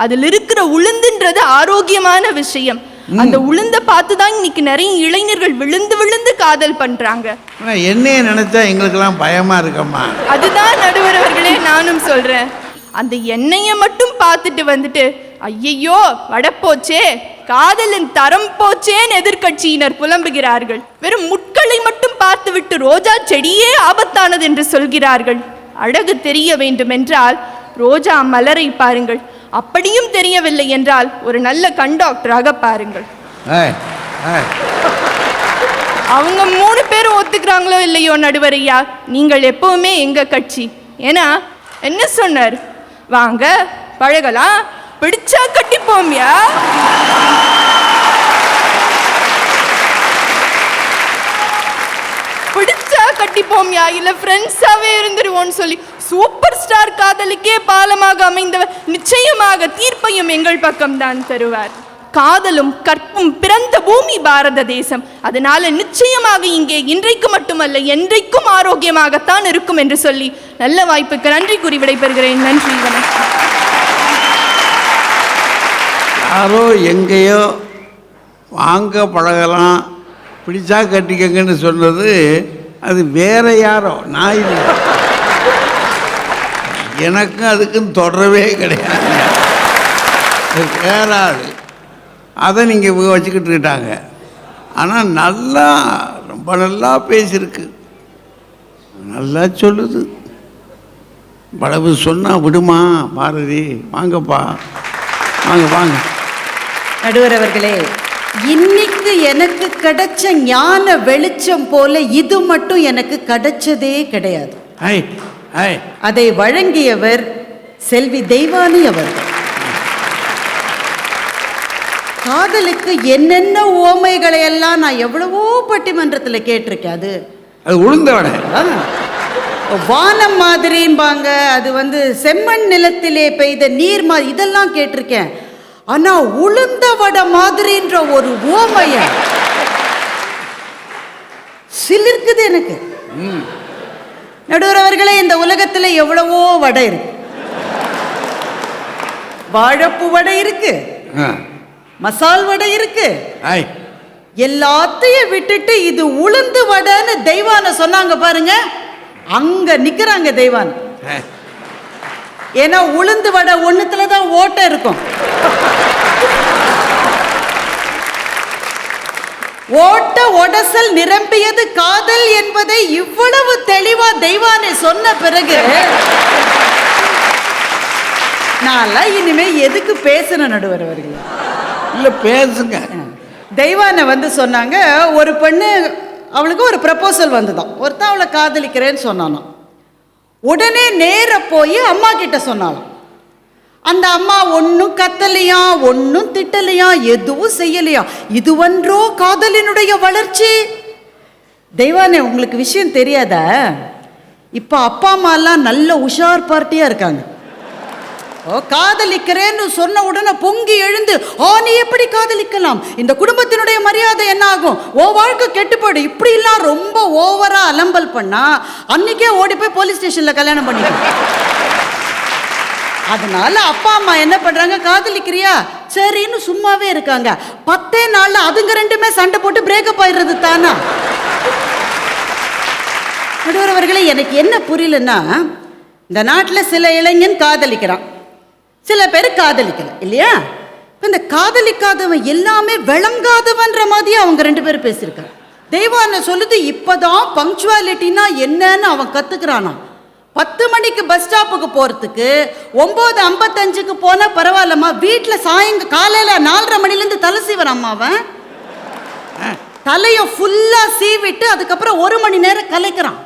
அதில் இருக்கிற உளுந்துன்றது ஆரோக்கியமான விஷயம். அந்த உளுந்த பார்த்துதான் இன்னைக்கு நிறைய இளைஞர்கள் விழுந்து காதல் பண்றாங்க. என்னைய நினைச்சா எங்களுக்கெல்லாம் பயமா இருக்கம்மா. அதுதான் நடுவர் அவர்களே நானும் சொல்றேன். அந்த எண்ணெயை மட்டும் பார்த்துட்டு வந்துட்டு ஐயையோ வடப்போச்சே, காதலின் தரம் போச்சேன்னு எதிர்கட்சியினர் புலம்புகிறார்கள். வெறும் முட்களை மட்டும் பார்த்து விட்டு ரோஜா செடியே ஆபத்தானது என்று சொல்கிறார்கள். அழகு தெரிய வேண்டும் என்றால் ரோஜா மலரை பாருங்கள், அப்படியும் தெரியவில்லை என்றால் ஒரு நல்ல கண்டாக்டராக பாருங்கள். அவங்க 3 பேரும் ஒத்துக்கிறாங்களோ இல்லையோ நடுவரையா, நீங்கள் எப்பவுமே எங்க கட்சி. ஏன்னா என்ன சொன்னார்? வாங்க பழகலாம், பிடிச்சா கட்டிப்போம்யா. பிடிச்சா கட்டிப்போம்யா, இல்ல ஃப்ரெண்ட்ஸாவே இருந்துருவோம்னு சொல்லி சூப்பர் ஸ்டார் காதலுக்கே பாலமாக அமைந்தவர் நிச்சயமாக தீர்ப்பையும் எங்கள் பக்கம்தான் தருவார். காதலும் கற்பும் பிறந்த பூமி பாரத தேசம். அதனால நிச்சயமாக இங்கே இன்றைக்கு மட்டுமல்ல என்றைக்கும் ஆரோக்கியமாகத்தான் இருக்கும் என்று சொல்லி நல்ல வாய்ப்புக்கு நன்றி கூறி விடைபெறுகிறேன். நன்றி, வணக்கம். யாரோ எங்கேயோ வாங்க பழகலாம், பிடிச்சா கட்டிக்கங்கன்னு சொன்னது அது வேற யாரோ, நான் இல்லை. எனக்கும் அதுக்கும் தொடரவே கிடையாது, வேற ஆள். அதை நீங்கள் வச்சுக்கிட்டு இருக்காங்க. ஆனால் நல்லா, ரொம்ப நல்லா பேசியிருக்கு, நல்லா சொல்லுது. பளவு சொன்னால் விடுமா பாரதி? வாங்கப்பா, வாங்க. நடுவர் அவர்களே, இன்னைக்கு எனக்கு கிடைச்ச ஞான வெளிச்சம் போல இது மட்டும் எனக்கு கிடைச்சதே கிடையாது. அதை வழங்கியவர் செல்வி தெய்வானி அவர்கள். காதலுக்கு என்னென்ன ஓமைகளை எல்லாம் நான் எவ்வளவோ பட்டிமன்றத்தில் கேட்டிருக்கேன். அது உளுந்தவட வானம் மாதிரிம்பாங்க, அது செம்மண் நிலத்திலே பெய்த நீர் மாதிரி, இதெல்லாம் கேட்டிருக்கேன். ஆனா உளுந்த வடை மாதிரின்ற ஒரு ஓமைய சிலிர்க்குது எனக்கு. நடுவர் அவர்களே, இந்த உலகத்துல எவ்வளவோ வடை இருக்கு. வாழைப்பூ வடை இருக்கு, மசால் வடை இருக்கு. எல்லாத்தையும் விட்டுட்டு இது உளுந்து வடைன்னு தெய்வான சொன்னாங்க பாருங்க, அங்க நிக்கிறாங்க தெய்வான். ஏன்னா உளுந்து வடை ஒண்ணுத்துலதான் ஓட்டை இருக்கும். ஓட்ட ஒடசல் நிரம்பியது காதல் என்பதை இவ்வளவு தெளிவா தெய்வானை சொன்ன பிறகு நான் இனிமே எதுக்கு பேசணும் நடுவர் அவர்களே? இல்ல பேசுங்க. தெய்வானை சொன்னாங்க, ஒரு பெண்ணு அவளுக்கு ஒரு ப்ரப்போசல் வந்துதான். ஒருத்தன் அவளை காதலிக்கிறேன்னு சொன்னானாம். உடனே நேர போய் அம்மா கிட்ட சொன்னாலாம். அந்த அம்மா ஒன்றும் கத்தலையா, ஒன்றும் திட்டலையா, எதுவும் செய்யலையா. இதுவன்றோ காதலினுடைய வளர்ச்சி. தெய்வானே, உங்களுக்கு விஷயம் தெரியாதா? இப்போ அப்பா அம்மாலாம் நல்ல உஷார் பார்ட்டியாக இருக்காங்க. காதலிக்கிறேன்னு சொன்ன உடனே பொங்கி எழுந்து, நீ எப்படி காதலிக்கலாம், இந்த குடும்பத்தினுடைய மரியாதை என்ன ஆகும், ஓ வாழ்க்கை கெட்டுப்போடு, இப்படிலாம் ரொம்ப ஓவரா அலம்பல் பண்ணா அன்னைக்கே ஓடி போய் போலீஸ் ஸ்டேஷன்ல கல்யாணம் பண்ணிக்கலாம். அதனால அப்பா அம்மா என்ன பண்றாங்க, காதலிக்கிறியா சரின்னு சும்மாவே இருக்காங்க. 10 நாள்ல அதுங்க ரெண்டுமே சண்டை போட்டு பிரேக்கப் ஆயிடுறது தானா? நடுவரவர்களே, எனக்கு என்ன புரியலன்னா, இந்த நாட்டில் சில இளைஞன் காதலிக்கிறான், சில பேர் காதலிக்கல இல்லையா? இந்த காதலிக்காதவன் எல்லாமே விளங்காதவன்ற மாதிரி அவங்க 2 பேரும் பேசியிருக்காங்க. தெய்வான சொல்லுது, இப்பதான் பங்க்சுவாலிட்டினா என்னன்னு அவன் கத்துக்கிறானா. 10 மணிக்கு பஸ் ஸ்டாப்புக்கு போறதுக்கு 9:55க்கு போனா பரவாயில்லம்மா, வீட்டில் காலையில 4:30 மணிலேருந்து தலை சீவன் அம்மாவன் தலைய ஃபுல்லா சீவிட்டு அதுக்கப்புறம் 1 மணி நேரம் கலைக்கிறான்.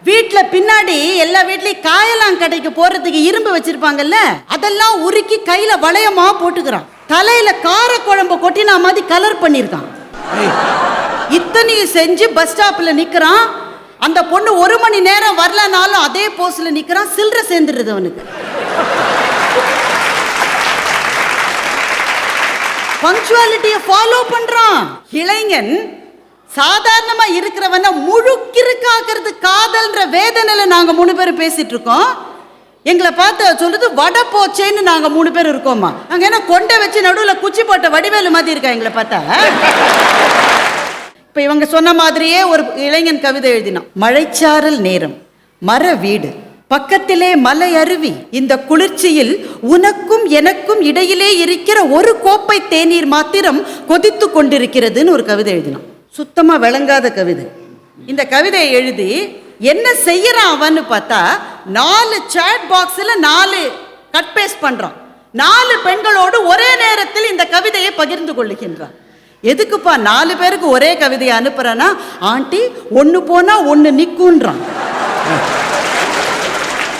வீட்டில் பின்னாடி எல்லா வீட்லயும் காயலாம் கடைக்கு போறதுக்கு இரும்பு வச்சிருப்பாங்கல்ல, அதெல்லாம் உருக்கி கையில வளையமா போட்டுக்கிறான். தலையில கார குழம்பு கொட்டினா மாதிரி கலர் பண்ணிருக்கான். இத்தனையும் செஞ்சு பஸ் ஸ்டாப்ல நிக்கிறான். அந்த பொண்ணு 1 மணி நேரம் வரலனாலும் அதே போஸ்ட்ல நிக்கிறான். சில்லறை சேர்ந்துடுது அவனுக்கு. பங்க்சுவாலிட்டியை ஃபாலோ பண்றான். இளைஞன் சாதாரணமா இருக்கிறவன முழுக்கிருக்காக்குறது காதல்ன்ற வேதனையில நாங்க 3 பேரும் பேசிட்டு இருக்கோம். எங்களை பார்த்து சொல்லுது, வடை போச்சேன்னு நாங்க 3 பேர் இருக்கோமா. நாங்க என்ன கொண்டை வச்சு நடுவில் குச்சி போட்ட வடிவேலு மாதிரி இருக்கா எங்களை பார்த்தா? இப்ப இவங்க சொன்ன மாதிரியே ஒரு இளைஞன் கவிதை எழுதினான். மழைச்சாரல் நேரம், மர வீடு, பக்கத்திலே மலை அருவி, இந்த குளிர்ச்சியில் உனக்கும் எனக்கும் இடையிலே இருக்கிற ஒரு கோப்பை தேநீர் மாத்திரம் கொதித்து கொண்டிருக்கிறதுன்னு ஒரு கவிதை எழுதினான். சுத்தமா விளங்காத கவிதை. இந்த கவிதையை எழுதி என்ன செய்யறான் அவன்னு பார்த்தா, 4 சாட் பாக்ஸ்ல 4 கட் பேஸ்ட் பண்றான். 4 பெண்களோடு ஒரே நேரத்தில் இந்த கவிதையை பகிர்ந்து கொள்ளுகின்றான். எதுக்குப்பா 4 பேருக்கு ஒரே கவிதையை அனுப்புறனா? ஆண்டி, ஒன்னு போனா ஒன்னு நிக்குன்றான்.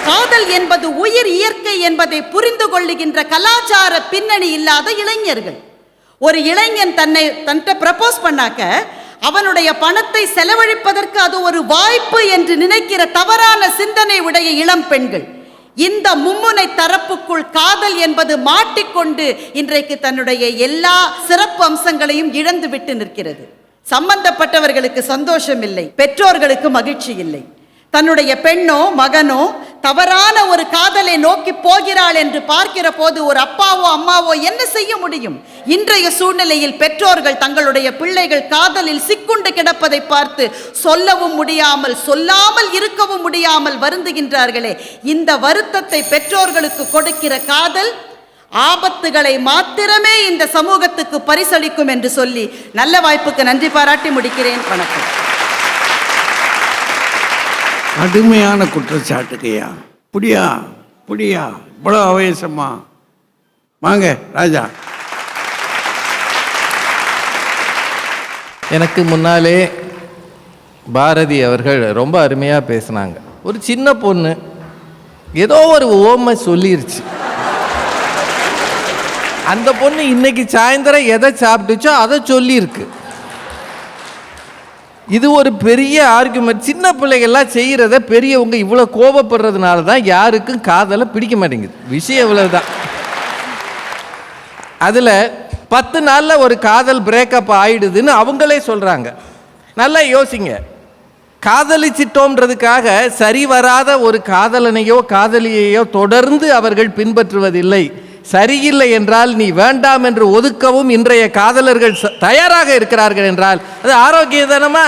காதல் என்பது உயிர், இயற்கை என்பதை புரிந்து கொள்ளுகின்ற கலாச்சார பின்னணி இல்லாத இளைஞர்கள். ஒரு இளைஞன் தன்னை ப்ரப்போஸ் பண்ணாக்க அவனுடைய பணத்தை செலவழிப்பதற்கு அது ஒரு வாய்ப்பு என்று நினைக்கிற தவறான சிந்தனை உடைய இளம் பெண்கள். இந்த மும்முனை தரப்புக்குள் காதல் என்பது மாட்டிக்கொண்டு இன்றைக்கு தன்னுடைய எல்லா சிறப்பு அம்சங்களையும் இழந்து விட்டு நிற்கிறது. சம்பந்தப்பட்டவர்களுக்கு சந்தோஷம் இல்லை, பெற்றோர்களுக்கு மகிழ்ச்சி இல்லை. தன்னுடைய பெண்ணோ மகனோ தவறான ஒரு காதலை நோக்கி போகிறாள் என்று பார்க்கிற போது ஒரு அப்பாவோ அம்மாவோ என்ன செய்ய முடியும்? இன்றைய சூழ்நிலையில் பெற்றோர்கள் தங்களுடைய பிள்ளைகள் காதலில் சிக்குண்டு கிடப்பதை பார்த்து சொல்லவும் முடியாமல், சொல்லாமல் இருக்கவும் முடியாமல் வருந்துகின்றார்களே. இந்த வருத்தத்தை பெற்றோர்களுக்கு கொடுக்கிற காதல் ஆபத்துகளை மாத்திரமே இந்த சமூகத்துக்கு பரிசளிக்கும் என்று சொல்லி நல்ல வாய்ப்புக்கு நன்றி பாராட்டி முடிக்கிறேன். வணக்கம். கடுமையான குற்றச்சாட்டுக்கையா, புடியா இவ்வளோ அவயசமா? வாங்க ராஜா. எனக்கு முன்னாலே பாரதி அவர்கள் ரொம்ப அருமையாக பேசினாங்க. ஒரு சின்ன பொண்ணு ஏதோ ஒரு ஓமை சொல்லிருச்சு. அந்த பொண்ணு இன்னைக்கு சாயந்தரம் எதை சாப்பிட்டுச்சோ அதை சொல்லியிருக்கு. இது ஒரு பெரிய ஆர்குமெண்ட். சின்ன பிள்ளைகள்லாம் செய்கிறத பெரியவங்க இவ்வளோ கோபப்படுறதுனால தான் யாருக்கும் காதலை பிடிக்க மாட்டேங்குது. விஷயம் இவ்வளவுதான். அதில் 10 நாளில் ஒரு காதல் பிரேக்கப் ஆயிடுதுன்னு அவங்களே சொல்கிறாங்க. நல்லா யோசிங்க. காதலிச்சிட்டோம்ன்றதுக்காக சரி வராத ஒரு காதலனையோ காதலியையோ தொடர்ந்து அவர்கள் பின்பற்றுவதில்லை. சரியில்லை என்றால் நீ வேண்டாம் என்று ஒதுக்கவும் இன்றைய காதலர்கள் தயாராக இருக்கிறார்கள் என்றால் அது ஆரோக்கியதானமா?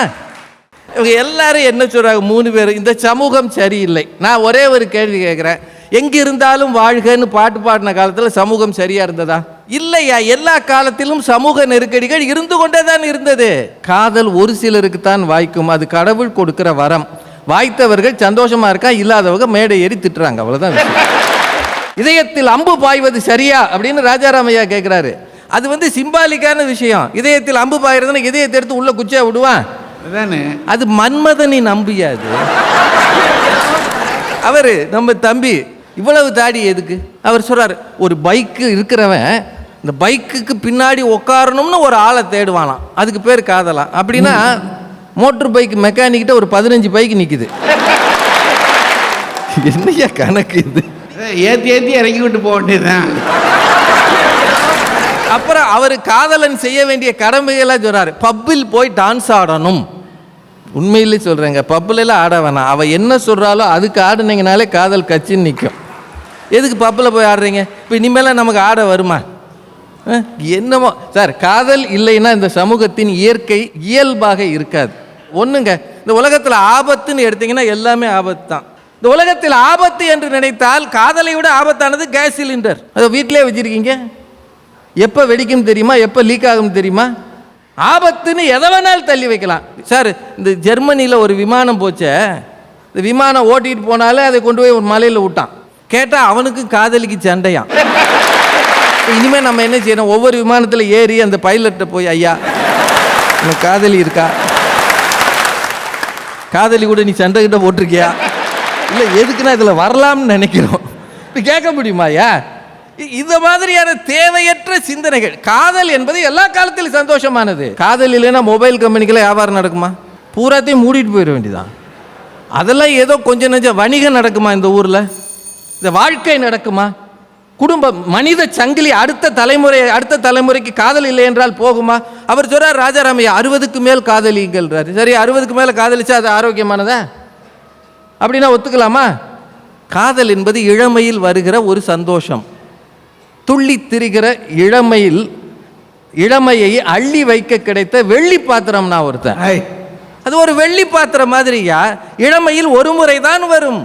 இவங்க எல்லாரும் என்ன சொல்கிறாங்க? 3 பேர் இந்த சமூகம் சரியில்லை. நான் ஒரே ஒரு கேள்வி கேட்குறேன். எங்கே இருந்தாலும் வாழ்கன்னு பாட்டு பாடின காலத்தில் சமூகம் சரியாக இருந்ததா? இல்லையா. எல்லா காலத்திலும் சமூக நெருக்கடிகள் இருந்து கொண்டே தான் இருந்தது. காதல் ஒரு சிலருக்கு தான் வாய்க்கும். அது கடவுள் கொடுக்கிற வரம். வாய்த்தவர்கள் சந்தோஷமாக இருக்கா, இல்லாதவங்க மேடை ஏறி திட்டுறாங்க. அவ்வளோதான். இதயத்தில் அம்பு பாய்வது சரியா அப்படின்னு ராஜாராமையா கேட்குறாரு. அது சிம்பாலிக்கான விஷயம். இதயத்தில் அம்பு பாய்றதுன்னு இதயத்தை எடுத்து உள்ள குச்சியா விடுவான்? அதானே அது மன்மதனை நம்பியாது. அவரு நம்ம தம்பி இவ்வளவு தாடி எதுக்கு? அவர் சொல்றாரு, ஒரு பைக்கு இருக்கிறவன் இந்த பைக்குக்கு பின்னாடி உட்காரணும்னு ஒரு ஆளை தேடுவானாம், அதுக்கு பேர் காதலாம். அப்படின்னா மோட்டர் பைக் மெக்கானிக்கிட்ட ஒரு 15 பைக் நிக்குது. என்னையா கணக்கு இது? ஏற்றி ஏற்றி இறக்கி விட்டு போக வேண்டியதுதான். அப்புறம் அவர் காதலன் செய்ய வேண்டிய கடமைகள்லாம் சொல்றாரு. பப்பில் போய் டான்ஸ் ஆடணும். உண்மையிலே சொல்றேங்க, பப்பில் எல்லாம் ஆட வேணாம். அவ என்ன சொல்றாலோ அதுக்கு ஆடுனீங்கனாலே காதல் கட்சின்னு நிற்கும். எதுக்கு பப்பில் போய் ஆடுறீங்க? இப்போ இனிமேலாம் நமக்கு ஆட வருமா? என்னமோ சார், காதல் இல்லைன்னா இந்த சமூகத்தின் இயற்கை இயல்பாக இருக்காது. ஒன்றுங்க, இந்த உலகத்தில் ஆபத்துன்னு எடுத்தீங்கன்னா எல்லாமே ஆபத்து தான். இந்த உலகத்தில் ஆபத்து என்று நினைத்தால் காதலை விட ஆபத்தானது கேஸ் சிலிண்டர். அதை வீட்டிலே வச்சிருக்கீங்க, எப்போ வெடிக்கும் தெரியுமா, எப்போ லீக் ஆகும் தெரியுமா? ஆபத்துன்னு எதை வேணாலும் தள்ளி வைக்கலாம். சார், இந்த ஜெர்மனியில் ஒரு விமானம் போச்சே, இந்த விமானம் ஓட்டிகிட்டு போனாலே அதை கொண்டு போய் ஒரு மலையில் விட்டான். கேட்டால் அவனுக்கு காதலிக்கு சண்டையான். இனிமேல் நம்ம என்ன செய்யணும்? ஒவ்வொரு விமானத்தில் ஏறி அந்த பைலட்டை போய், ஐயா உனக்கு காதலி இருக்கா? காதலி கூட நீ சண்டை கிட்ட போட்டிருக்கியா? இல்லை எதுக்குன்னா இதில் வரலாம்னு நினைக்கிறோம். இப்போ கேட்க முடியுமாயா? இந்த மாதிரியான தேவையற்ற சிந்தனைகள். காதல் என்பது எல்லா காலத்திலும் சந்தோஷமானது. காதல் இல்லைன்னா மொபைல் கம்பெனிக்கெல்லாம் வியாபாரம் நடக்குமா? பூராத்தையும் மூடிட்டு போயிட வேண்டியதான். அதெல்லாம் ஏதோ கொஞ்சம் நெஞ்சம் வணிகம் நடக்குமா இந்த ஊரில்? இந்த வாழ்க்கை நடக்குமா? குடும்பம், மனித சங்கிலி அடுத்த தலைமுறைக்கு காதல் இல்லை என்றால் போகுமா? அவர் சொல்றார் ராஜாராமையா, 60க்கு மேல் காதலிங்கள்ன்றாரு. சரி, 60க்கு மேலே காதலிச்சா அது ஆரோக்கியமானதா? அப்படின்னா ஒத்துக்கலாமா? காதல் என்பது இளமையில் வருகிற ஒரு சந்தோஷம். துள்ளி திரிகிற இளமையை அள்ளி வைக்க கிடைத்த வெள்ளி பாத்திரம்னா ஒருத்தன். அது ஒரு வெள்ளி பாத்திரம் மாதிரியா? இளமையில் ஒரு முறை தான் வரும்.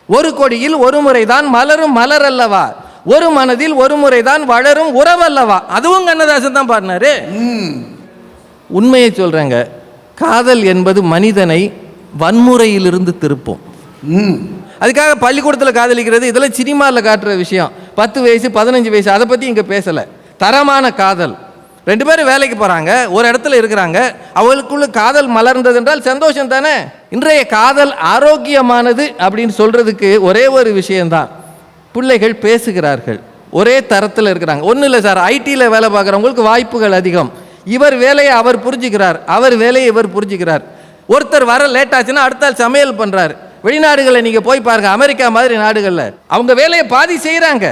ஒரு கொடியில் ஒரு முறைதான் மலரும் மலர் அல்லவா, ஒரு மனதில் ஒரு முறைதான் வளரும் உறவல்லவா. அதுவும் கண்ணதாசன் தான் பாடினாரு. உண்மையை சொல்றேங்க, காதல் என்பது மனிதனை வன்முறையிலிருந்து திருப்பும். அதுக்காக பள்ளிக்கூடத்தில் காதலிக்கிறது இதெல்லாம் சினிமாவில் காட்டுற விஷயம். 10 வயசு 15 வயசு அதை பற்றி இங்கே பேசலை. தரமான காதல், 2 பேரும் வேலைக்கு போகிறாங்க, ஒரு இடத்துல இருக்கிறாங்க, அவளுக்குள்ள காதல் மலர்ந்தது என்றால் சந்தோஷம் தானே. இன்றைய காதல் ஆரோக்கியமானது அப்படின்னு சொல்கிறதுக்கு ஒரே ஒரு விஷயந்தான், பிள்ளைகள் பேசுகிறார்கள், ஒரே தரத்தில் இருக்கிறாங்க. ஒன்றும் இல்லை சார், ஐடியில் வேலை பார்க்குறவங்களுக்கு வாய்ப்புகள் அதிகம். இவர் வேலையை அவர் புரிஞ்சுக்கிறார், அவர் வேலையை இவர் புரிஞ்சுக்கிறார். ஒருத்தர் வர லேட் ஆச்சுன்னா அடுத்த சமையல் பண்ணுறாரு. வெளிநாடுகளில் நீங்கள் போய் பாருங்கள், அமெரிக்கா மாதிரி நாடுகளில் அவங்க வேலையை பாதி செய்கிறாங்க.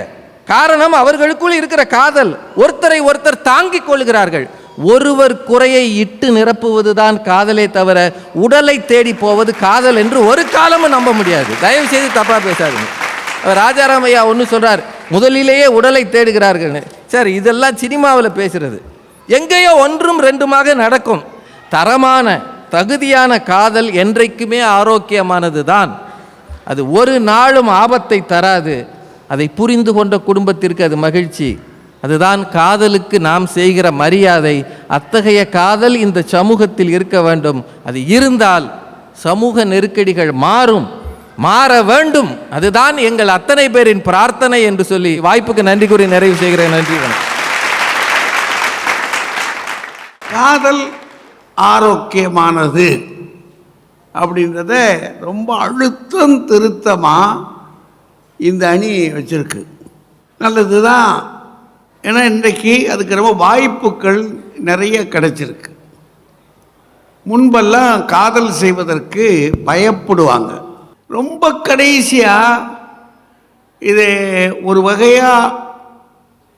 காரணம் அவர்களுக்குள் இருக்கிற காதல். ஒருத்தரை ஒருத்தர் தாங்கிக் கொள்கிறார்கள். ஒருவர் குறையை இட்டு நிரப்புவதுதான் காதலே தவிர உடலை தேடி போவது காதல் என்று ஒரு காலமும் நம்ப முடியாது. தயவு செய்து தப்பா பேசாதீங்க. ராஜாராமையா ஒன்று சொல்றார், முதலிலேயே உடலை தேடுகிறார்கள். சார், இதெல்லாம் சினிமாவில் பேசுறது. எங்கேயோ 1ம் 2மாக நடக்கும். தரமான தகுதியான காதல் என்றைக்குமே ஆரோக்கியமானது தான். அது ஒரு நாளும் ஆபத்தை தராது. அதை புரிந்து கொண்ட குடும்பத்திற்கு அது மகிழ்ச்சி. அதுதான் காதலுக்கு நாம் செய்கிற மரியாதை. அத்தகைய காதல் இந்த சமூகத்தில் இருக்க வேண்டும். அது இருந்தால் சமூக நெருக்கடிகள் மாற வேண்டும். அதுதான் எங்கள் அத்தனை பேரின் பிரார்த்தனை என்று சொல்லி வாய்ப்புக்கு நன்றி கூறி நிறைவு செய்கிறேன். நன்றி. காதல் ஆரோக்கியமானது அப்படின்றத ரொம்ப அழுத்தம் திருத்தமாக இந்த அணி வச்சிருக்கு. நல்லது தான். ஏன்னா இன்றைக்கு அதுக்கு ரொம்ப வாய்ப்புகள் நிறைய கிடைச்சிருக்கு. முன்பெல்லாம் காதல் செய்வதற்கு பயப்படுவாங்க. ரொம்ப கடைசியாக இது ஒரு வகையாக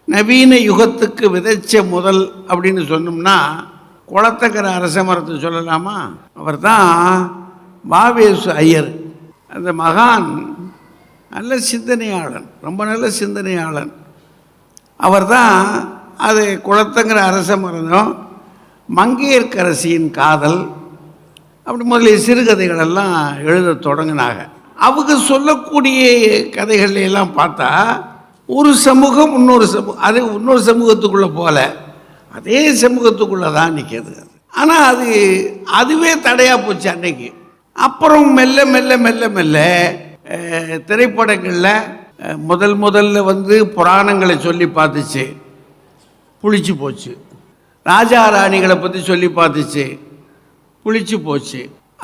நவீன யுகத்துக்கு விதைச்ச முதல் அப்படின்னு சொன்னோம்னா குளத்தக்கரை அரச மரத்தை சொல்லலாமா? அவர் தான் வாவேசு ஐயர். அந்த மகான் நல்ல சிந்தனையாளன், ரொம்ப நல்ல சிந்தனையாளன். அவர் தான் அது குளத்தங்கிற அரச மரம், மங்கையர்க்கரசியின் காதல், அப்படி முதலிய சிறுகதைகளெல்லாம் எழுத தொடங்கினாங்க. அவங்க சொல்லக்கூடிய கதைகள்லாம் பார்த்தா ஒரு சமூகம் இன்னொரு சமூகம், அது இன்னொரு சமூகத்துக்குள்ளே போகல, அதே சமூகத்துக்குள்ளே தான் நிற்கிறது. ஆனால் அதுவே தடையாக போச்சு அன்னைக்கு. அப்புறம் மெல்ல மெல்ல மெல்ல மெல்ல திரைப்படங்களில் முதல்ல புராணங்களை சொல்லி பார்த்துச்சு, புளிச்சு போச்சு. ராஜா ராணிகளை பற்றி சொல்லி பார்த்துச்சு, புளிச்சு போச்சு.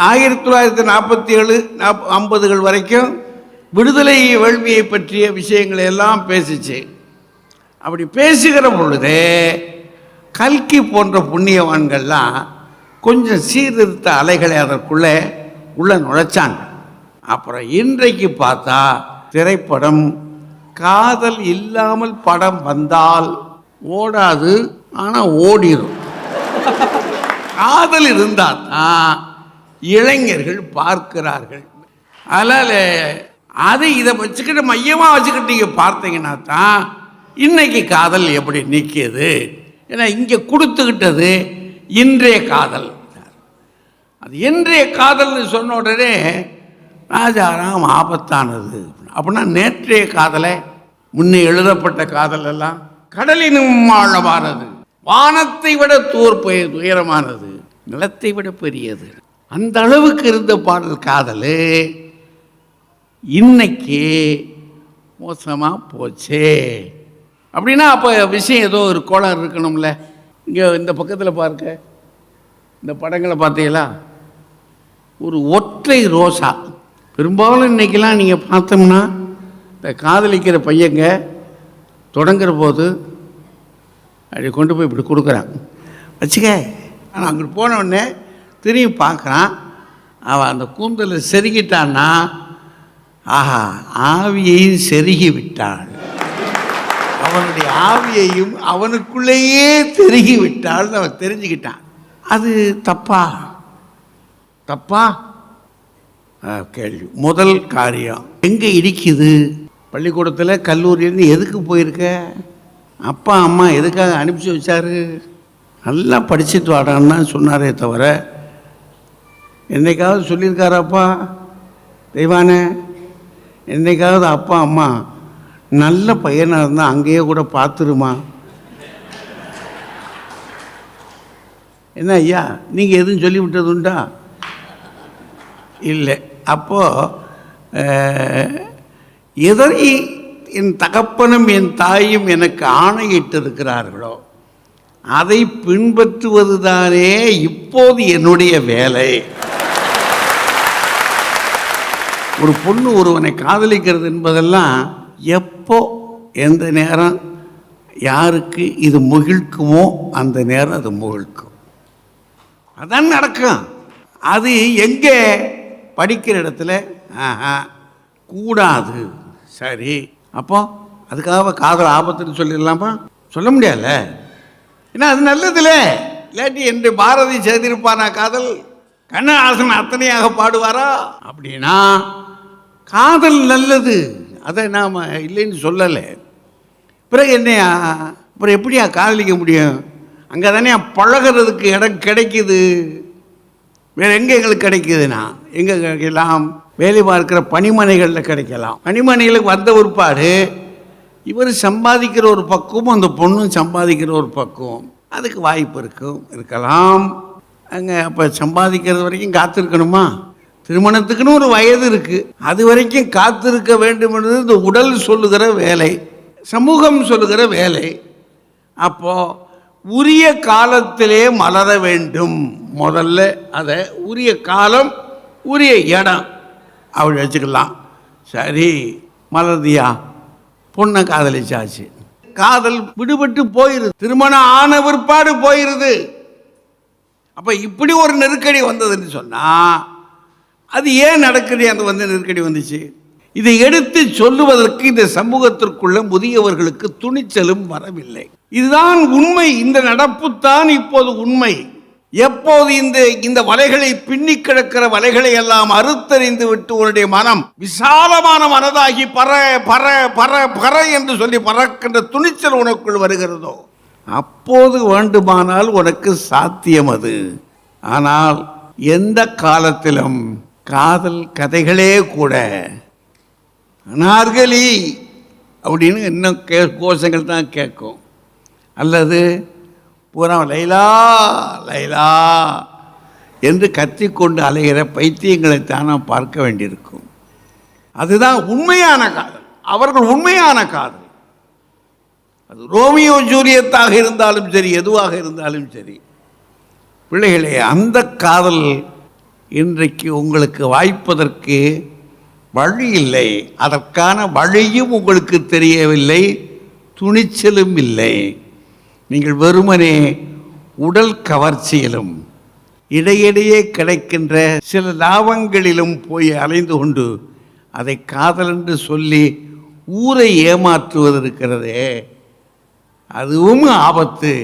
1947 50கள் வரைக்கும் விடுதலை வேள்வியை பற்றிய விஷயங்களை எல்லாம் பேசிச்சு. அப்படி பேசுகிற பொழுது கல்கி போன்ற புண்ணியவான்கள்லாம் கொஞ்சம் சீர்திருத்த அலைகளை அதற்குள்ளே உள்ள நுழைச்சாங்க. அப்புறம் இன்றைக்கு பார்த்தா திரைப்படம் காதல் இல்லாமல் படம் வந்தால் ஓடாது, ஆனால் ஓடிடும். காதல் இருந்தால் தான் இளைஞர்கள் பார்க்கிறார்கள். அதனால் அதை இதை வச்சுக்கிட்டு மையமாக வச்சுக்கிட்டு நீங்கள் பார்த்தீங்கன்னா தான் இன்னைக்கு காதல் எப்படி நிற்கிது. ஏன்னா இங்கே கொடுத்துக்கிட்டது இன்றைய காதல். அது இன்றைய காதல்னு சொன்ன உடனே ராஜாராம் ஆபத்தானது அப்படின்னா நேற்றைய காதலை முன்னே எழுதப்பட்ட காதல் எல்லாம் கடலினும் ஆழமானது, வானத்தை விட உயரமானது, நிலத்தை விட பெரியது. அந்த அளவுக்கு இருந்த பாடல் காதல் இன்னைக்கு மோசமாக போச்சே. அப்படின்னா அப்போ விஷயம் ஏதோ ஒரு கோளாறு இருக்கணும்ல. இங்கே இந்த பக்கத்தில் பார்க்க இந்த படங்களை பார்த்தீங்களா, ஒரு ஒற்றை ரோசா. பெரும்பாலும் இன்றைக்கெல்லாம் நீங்கள் பார்த்தோம்னா இந்த காதலிக்கிற பையங்க தொடங்குற போது அப்படி கொண்டு போய் இப்படி கொடுக்குறான் வச்சுக்க. ஆனால் அங்கே போனவுடனே திரும்பி பார்க்குறான், அவன் அந்த கூந்தலை செருகிட்டான்னா ஆஹா ஆவியையும் செருகி விட்டாள், அவனுடைய ஆவியையும் அவனுக்குள்ளேயே செருகி விட்டாள்னு அவன் தெரிஞ்சுக்கிட்டான். அது தப்பா தப்பா கேள்வி. முதல் காரியம் எங்கே இடிக்குது? பள்ளிக்கூடத்தில் கல்லூரியிலேருந்து எதுக்கு போயிருக்க? அப்பா அம்மா எதுக்காக அனுப்பிச்சி வச்சாரு? நல்லா படிச்சுட்டு வாடான்னு தான் சொன்னாரே தவிர என்னைக்காவது சொல்லியிருக்காராப்பா தெய்வானே? என்னைக்காவது அப்பா அம்மா நல்ல பையனாக இருந்தால் அங்கேயே கூட பார்த்துருமா? என்ன ஐயா நீங்கள் எதுவும் சொல்லிவிட்டது உண்டா? இல்லை. அப்போது எதை என் தகப்பனும் என் தாயும் எனக்கு ஆணையிட்டிருக்கிறார்களோ அதை பின்பற்றுவது தானே இப்போது என்னுடைய வேலை. ஒரு பொண்ணு ஒருவனை காதலிக்கிறது என்பதெல்லாம் எப்போ எந்த நேரம் யாருக்கு இது முகிழ்க்குமோ அந்த நேரம் அது முகிழ்க்கும். அதான் நடக்கும். அது எங்கே? படிக்கிற இடத்துல கூடாது. சரி, அப்போ அதுக்காக காதல் ஆபத்துன்னு சொல்லிடலாமா? சொல்ல முடியாதுல்ல. ஏன்னா அது நல்லதுல. இல்லாட்டி என்று பாரதி செய்திருப்பானா காதல்? கண்ணதாசன் அத்தனையாக பாடுவாரா? அப்படின்னா காதல் நல்லது, அதை நாம் இல்லைன்னு சொல்லலை. பிறகு என்னையா அப்புறம் எப்படியா காதலிக்க முடியும்? அங்கே தானே பழகிறதுக்கு இடம் கிடைக்குது. வேறு எங்கே எங்களுக்கு கிடைக்குதுன்னா எங்கே கிடைக்கலாம்? வேலை பார்க்குற பணிமனைகளில் கிடைக்கலாம். பணிமனைகளுக்கு வந்த ஒருபாடு இவர் சம்பாதிக்கிற ஒரு பக்குவம், அந்த பொண்ணும் சம்பாதிக்கிற ஒரு பக்குவம், அதுக்கு வாய்ப்பு இருக்கலாம். அங்கே அப்போ சம்பாதிக்கிறது வரைக்கும் காத்திருக்கணுமா? திருமணத்துக்குன்னு ஒரு வயது இருக்குது, அது வரைக்கும் காத்திருக்க வேண்டும் என்பது இந்த உடல் சொல்லுகிற வேலை, சமூகம் சொல்லுகிற வேலை. அப்போது உரிய காலத்திலே மலர வேண்டும். முதல்ல அதை உரிய காலம் உரிய இடம் அப்படி வச்சுக்கலாம். சரி, மலர்தியா பொண்ணை காதலிச்சாச்சு, காதல் விடுபட்டு போயிருது, திருமணம் ஆன பிற்பாடு போயிருது. அப்போ இப்படி ஒரு நெருக்கடி வந்ததுன்னு சொன்னால் அது ஏன் நடக்குது? அந்த நெருக்கடி வந்துச்சு. இதை எடுத்து சொல்லுவதற்கு இந்த சமூகத்திற்குள்ள முதியவர்களுக்கு துணிச்சலும் வரவில்லை. இதுதான் உண்மை. இந்த நடப்புத்தான் இப்போது உண்மை. எப்போது இந்த வலைகளை பின்னி கிடக்கிற வலைகளை எல்லாம் அறுத்தறிந்து விட்டு உன்னுடைய மனம் விசாலமான மனதாகி பற பற பற பற என்று சொல்லி பறக்கின்ற துணிச்சல் உனக்குள் வருகிறதோ அப்போது வேண்டுமானால் உனக்கு சாத்தியம் அது. ஆனால் எந்த காலத்திலும் காதல் கதைகளே கூட அனார்கலி அப்படின்னு இன்னும் கோஷங்கள் தான் கேட்கும். அல்லது பூரா லைலா லைலா என்று கத்திக்கொண்டு அலைகிற பைத்தியங்களைத்தான் நாம் பார்க்க வேண்டியிருக்கும். அதுதான் உண்மையான காதல். அவர்கள் உண்மையான காதல். அது ரோமியோ ஜூலியத்தாக இருந்தாலும் சரி, எதுவாக இருந்தாலும் சரி. பிள்ளைகளே, அந்த காதல் இன்றைக்கு உங்களுக்கு வாய்ப்பதற்கு வழி இல்லை. அதற்கான வழியும் உங்களுக்கு தெரியவில்லை, துணிச்சலும் இல்லை. நீங்கள் வெறுமனே உடல் கவர்ச்சியிலும் இடையிடையே கிடைக்கின்ற சில லாபங்களிலும் போய் அலைந்து கொண்டு அதை காதல் என்று சொல்லி ஊரை ஏமாற்றுவது இருக்கிறதே, அதுவும் ஆபத்து.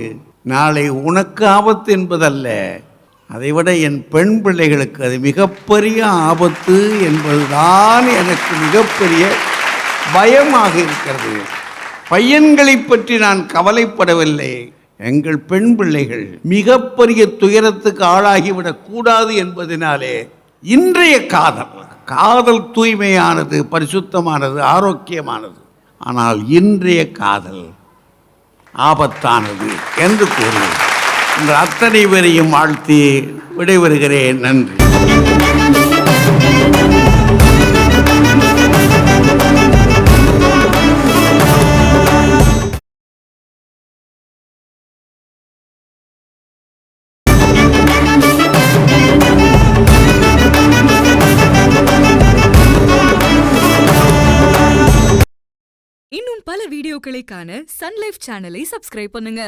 நாளை உனக்கு ஆபத்து என்பதல்ல, அதைவிட என் பெண் பிள்ளைகளுக்கு அது மிகப்பெரிய ஆபத்து என்பதுதான் எனக்கு மிகப்பெரிய பயமாக இருக்கிறது. பையன்களை பற்றி நான் கவலைப்படவில்லை. எங்கள் பெண் பிள்ளைகள் மிகப்பெரிய துயரத்துக்கு ஆளாகிவிடக் கூடாது என்பதனாலே இன்றைய காதல் தூய்மையானது, பரிசுத்தமானது, ஆரோக்கியமானது. ஆனால் இன்றைய காதல் ஆபத்தானது என்று கூறுவேன். இந்த அத்தனை பேரையும் வாழ்த்தி விடைபெறுகிறேன். நன்றி. இன்னும் பல வீடியோக்களை காண சன் லைஃப் சேனலை சப்ஸ்கிரைப் பண்ணுங்க.